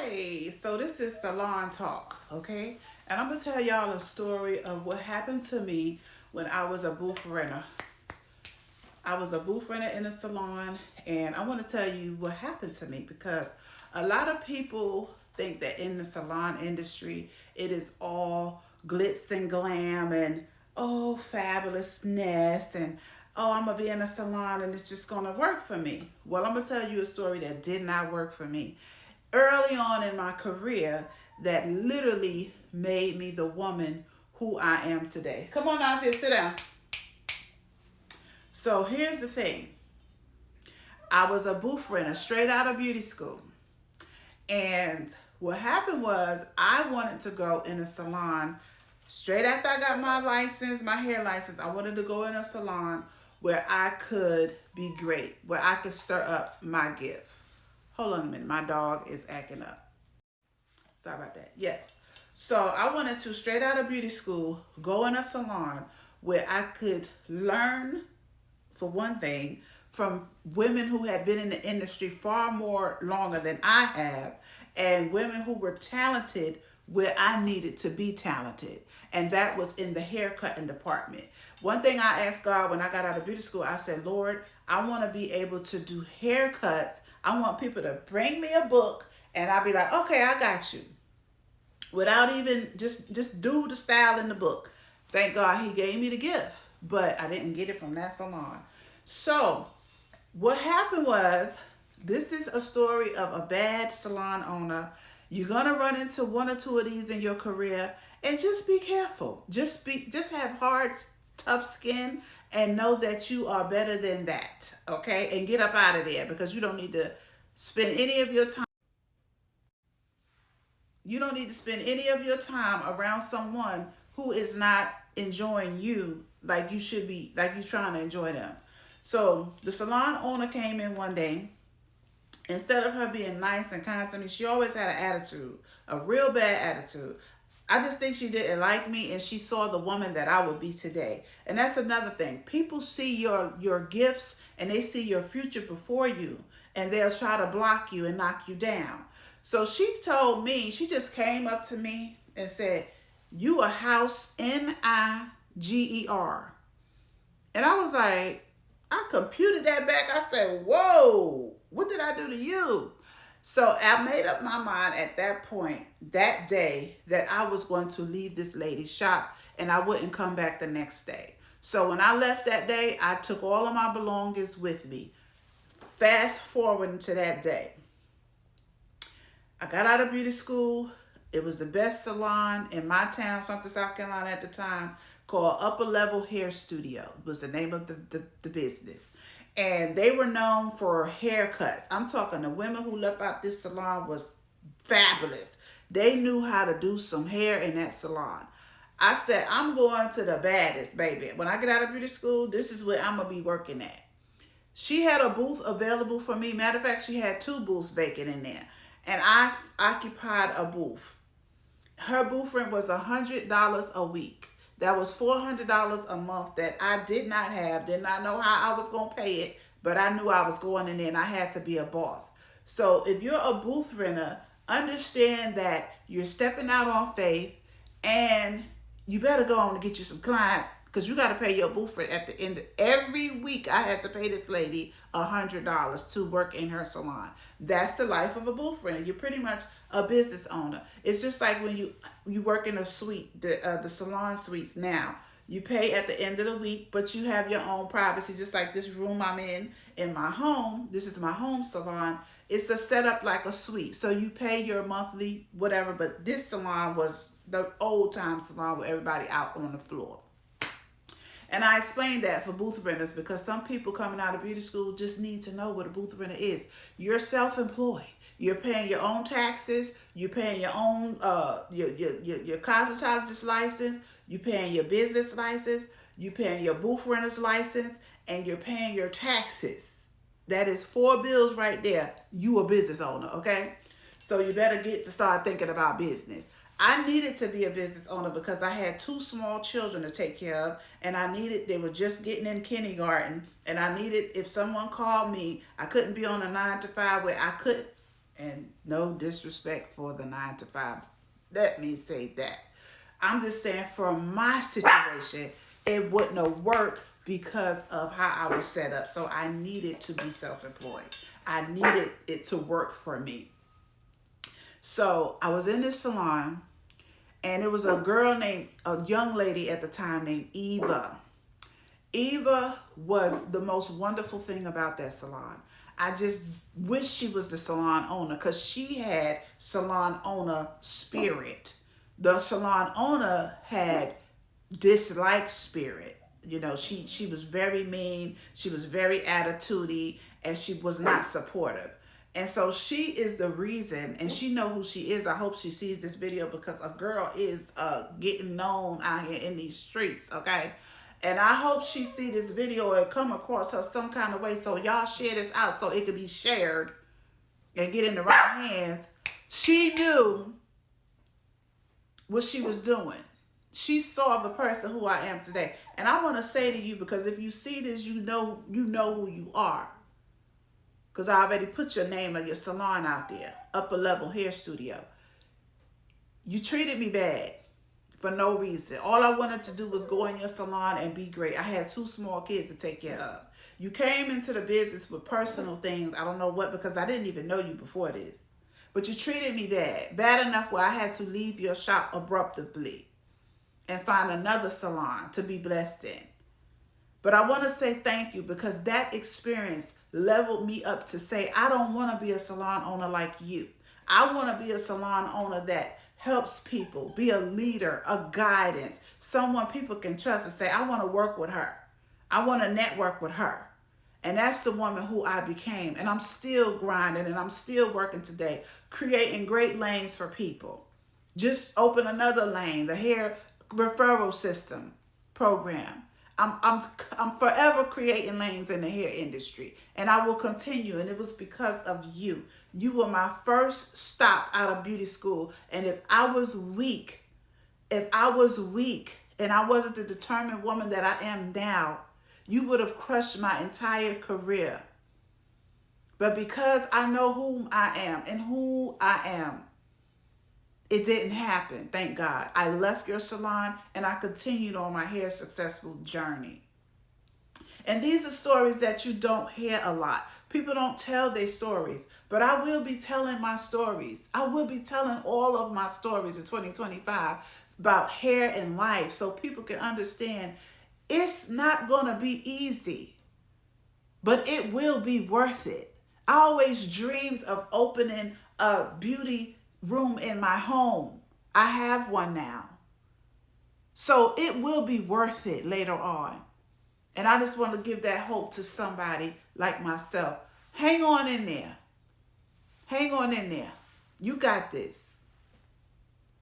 Hey, so this is Salon Talk, okay? And I'm gonna tell y'all a story of what happened to me when I was a booth renter. I was a booth renter in a salon, and I want to tell you what happened to me because a lot of people think that in the salon industry it is all glitz and glam and oh fabulousness and oh I'm gonna be in a salon and it's just gonna work for me. Well, I'm gonna tell you a story that did not work for me early on in my career that literally made me the woman who I am today. Come on out here, sit down. So here's the thing. I was a booth renter straight out of beauty school. And what happened was I wanted to go in a salon straight after I got my license, my hair license. I wanted to go in a salon where I could be great, where I could stir up my gift. Hold on a minute. My dog is acting up. Sorry about that. Yes. So I wanted to, straight out of beauty school, go in a salon where I could learn, for one thing, from women who had been in the industry far more longer than I have, and women who were talented where I needed to be talented. And that was in the haircutting department. One thing I asked God when I got out of beauty school, I said, Lord, I want to be able to do haircuts. I want people to bring me a book and I'll be like, okay, I got you. Without even just do the style in the book. Thank God he gave me the gift, but I didn't get it from that salon. So what happened was, this is a story of a bad salon owner. You're gonna run into one or two of these in your career, and just be careful. Just have hard, tough skin, and know that you are better than that. Okay, and get up out of there because you don't need to spend any of your time. You don't need to spend any of your time around someone who is not enjoying you like you should be, like you're trying to enjoy them. So the salon owner came in one day. Instead of her being nice and kind to me, she always had an attitude, a real bad attitude. I just think she didn't like me, and she saw the woman that I would be today. And that's another thing. People see your gifts and they see your future before you, and they'll try to block you and knock you down. So she told me, she just came up to me and said, "You a house Niger." And I was like, I computed that back. I said, whoa, what did I do to you? So I made up my mind at that point, that day, that I was going to leave this lady's shop and I wouldn't come back the next day. So when I left that day, I took all of my belongings with me. Fast forward to that day. I got out of beauty school. It was the best salon in my town, Sumter, South Carolina at the time, called Upper Level Hair Studio was the name of the business. And they were known for haircuts. I'm talking the women who left out this salon was fabulous. They knew how to do some hair in that salon. I said, I'm going to the baddest, baby. When I get out of beauty school, this is where I'm going to be working at. She had a booth available for me. Matter of fact, she had two booths vacant in there. And I occupied a booth. Her booth rent was $100 a week. That was $400 a month that I did not have, did not know how I was going to pay it, but I knew I was going in there and I had to be a boss. So if you're a booth renter, understand that you're stepping out on faith, and you better go on and get you some clients because you got to pay your booth rent at the end. Every week I had to pay this lady $100 to work in her salon. That's the life of a booth renter. You're pretty much a business owner. It's just like when you work in a suite, the salon suites now. You pay at the end of the week, but you have your own privacy, just like this room I'm in my home. This is my home salon. It's a setup like a suite. So you pay your monthly whatever, but this salon was the old time salon with everybody out on the floor. And I explained that for booth renters because some people coming out of beauty school just need to know what a booth renter is. You're self-employed. You're paying your own taxes. You're paying your own your cosmetologist license. You're paying your business license. You're paying your booth renter's license, and you're paying your taxes. That is 4 bills right there. You a business owner, okay? So you better get to start thinking about business. I needed to be a business owner because I had 2 small children to take care of, and they were just getting in kindergarten, and I needed, if someone called me, I couldn't be on a 9 to 5 where I could And no disrespect for the 9 to 5. Let me say that. I'm just saying for my situation, it wouldn't have worked because of how I was set up. So I needed to be self-employed. I needed it to work for me. So I was in this salon, and it was a young lady at the time named Eva. Eva was the most wonderful thing about that salon. I just wish she was the salon owner, because she had salon owner spirit. The salon owner had dislike spirit. You know, she was very mean, she was very attitudey, and she was not supportive. And so she is the reason, and she know who she is. I hope she sees this video, because a girl is getting known out here in these streets, okay? And I hope she see this video and come across her some kind of way, so y'all share this out so it could be shared and get in the right hands. She knew what she was doing. She saw the person who I am today. And I want to say to you, because if you see this, you know who you are. Because I already put your name of your salon out there, Upper Level Hair Studio. You treated me bad for no reason. All I wanted to do was go in your salon and be great. I had 2 small kids to take care of. You came into the business with personal things. I don't know what, because I didn't even know you before this. But you treated me bad. Bad enough where I had to leave your shop abruptly and find another salon to be blessed in. But I want to say thank you, because that experience leveled me up to say, I don't want to be a salon owner like you. I want to be a salon owner that helps people, be a leader, a guidance, someone people can trust and say, I want to work with her. I want to network with her. And that's the woman who I became. And I'm still grinding, and I'm still working today, creating great lanes for people. Just open another lane, the hair referral system program. I'm forever creating lanes in the hair industry, and I will continue. And it was because of you. You were my first stop out of beauty school. And if I was weak, and I wasn't the determined woman that I am now, you would have crushed my entire career. But because I know whom I am and who I am, it didn't happen, thank God. I left your salon, and I continued on my hair successful journey. And these are stories that you don't hear a lot. People don't tell their stories, but I will be telling my stories. I will be telling all of my stories in 2025 about hair and life, so people can understand it's not going to be easy, but it will be worth it. I always dreamed of opening a beauty room in my home. I have one now. So it will be worth it later on. And I just want to give that hope to somebody like myself. Hang on in there. Hang on in there. You got this.